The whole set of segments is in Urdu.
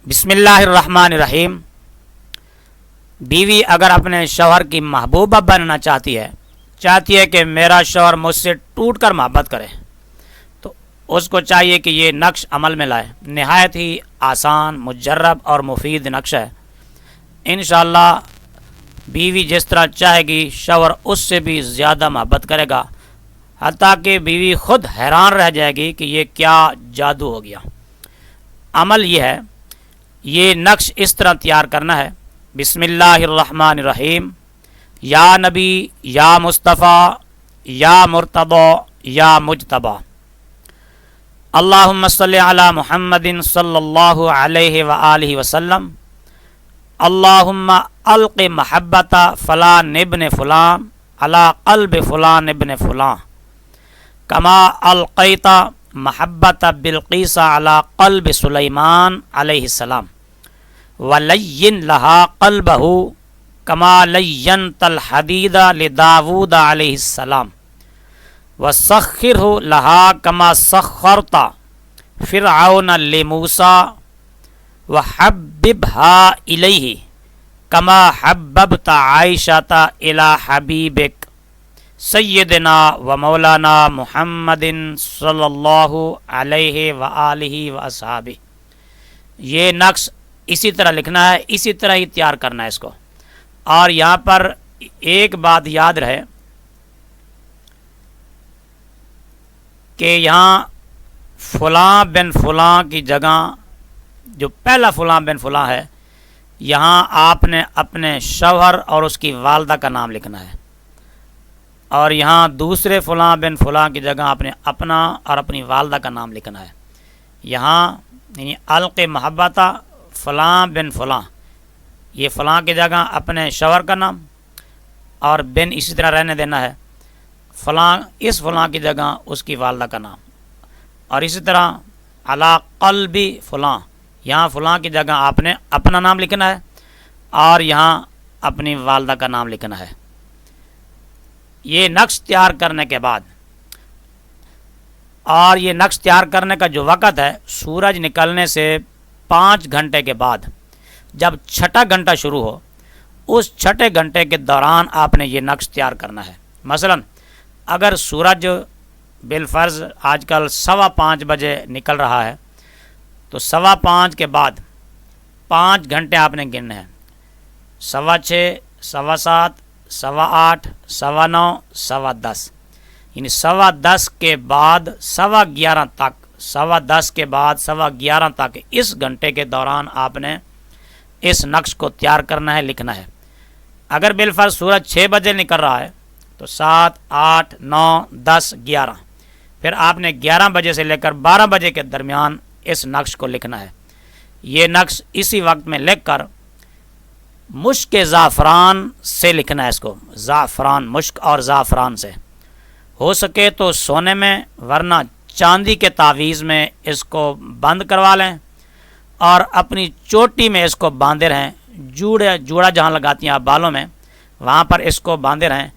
بسم اللہ الرحمن الرحیم۔ بیوی اگر اپنے شوہر کی محبوبہ بننا چاہتی ہے کہ میرا شوہر مجھ سے ٹوٹ کر محبت کرے، تو اس کو چاہیے کہ یہ نقش عمل میں لائے۔ نہایت ہی آسان، مجرب اور مفید نقش ہے۔ انشاءاللہ بیوی جس طرح چاہے گی شوہر اس سے بھی زیادہ محبت کرے گا، حتیٰ کہ بیوی خود حیران رہ جائے گی کہ یہ کیا جادو ہو گیا۔ عمل یہ ہے، یہ نقش اس طرح تیار کرنا ہے۔ بسم اللہ الرحمن الرحیم۔ یا نبی، یا مصطفیٰ، یا مرتضی، یا مجتبی، اللہم صلی علی محمد صلی اللہ علیہ وآلہ وسلم، اللہم الق محبت فلان ابن فلان علی قلب فلان ابن فلان، کما القیت محبت بلقیس علی قلب سلیمان علیہ السلام، ولین لہا قلبہ کما لینت الحدید لداود علیہ السلام، وسخرہ لہا کما سخرت فرعون لموسیٰ، وحببہا الیہ کما حببت عائشۃ الی حبیبک سیدنا و مولانا محمد صلی اللہ علیہ وآلہ وصحبہ۔ یہ نقش اسی طرح لکھنا ہے، اسی طرح ہی تیار کرنا ہے اس کو۔ اور یہاں پر ایک بات یاد رہے کہ یہاں فلاں بن فلاں کی جگہ جو پہلا فلاں بن فلاں ہے، یہاں آپ نے اپنے شوہر اور اس کی والدہ کا نام لکھنا ہے، اور یہاں دوسرے فلاں بن فلاں کی جگہ آپ نے اپنا اور اپنی والدہ کا نام لکھنا ہے۔ یہاں یعنی الق محبت فلاں بن فلاں، یہ فلاں کی جگہ اپنے شوہر کا نام اور بن اسی طرح رہنے دینا ہے، فلاں اس فلاں کی جگہ اس کی والدہ کا نام، اور اسی طرح علی قلب فلاں، یہاں فلاں کی جگہ آپ نے اپنا نام لکھنا ہے اور یہاں اپنی والدہ کا نام لکھنا ہے۔ یہ نقش تیار کرنے کے بعد، اور یہ نقش تیار کرنے کا جو وقت ہے، سورج نکلنے سے 5 گھنٹے کے بعد، جب چھٹا گھنٹا شروع ہو، اس چھٹے گھنٹے کے دوران آپ نے یہ نقش تیار کرنا ہے۔ مثلا اگر سورج بالفرض آج کل 5:15 بجے نکل رہا ہے، تو 5:15 کے بعد 5 گھنٹے آپ نے گننے ہیں، 6:15، 7:15، 8:15، 9:15، 10:15، یعنی 10:15 کے بعد 11:15 تک، 10:15 کے بعد 11:15 تک، اس گھنٹے کے دوران آپ نے اس نقش کو تیار کرنا ہے، لکھنا ہے۔ اگر بالفرض سورج 6 بجے نکل رہا ہے تو 7، 8، 9، 10، 11، پھر آپ نے 11 بجے سے لے کر 12 بجے کے درمیان اس نقش کو لکھنا ہے۔ یہ نقش اسی وقت میں لکھ کر مشک زعفران سے لکھنا ہے، اس کو زعفران، مشک اور زعفران سے، ہو سکے تو سونے میں، ورنہ چاندی کے تعویذ میں اس کو بند کروا لیں اور اپنی چوٹی میں اس کو باندھے رہیں، جوڑا جہاں لگاتی ہیں آپ بالوں میں، وہاں پر اس کو باندھے رہیں۔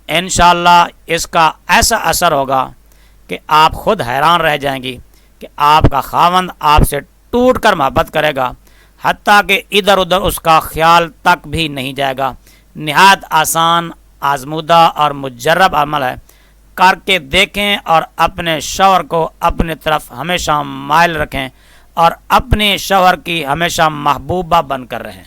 انشاءاللہ اس کا ایسا اثر ہوگا کہ آپ خود حیران رہ جائیں گی کہ آپ کا خاوند آپ سے ٹوٹ کر محبت کرے گا، حتیٰ کہ ادھر ادھر اس کا خیال تک بھی نہیں جائے گا۔ نہایت آسان، آزمودہ اور مجرب عمل ہے، کر کے دیکھیں اور اپنے شوہر کو اپنے طرف ہمیشہ مائل رکھیں اور اپنے شوہر کی ہمیشہ محبوبہ بن کر رہیں۔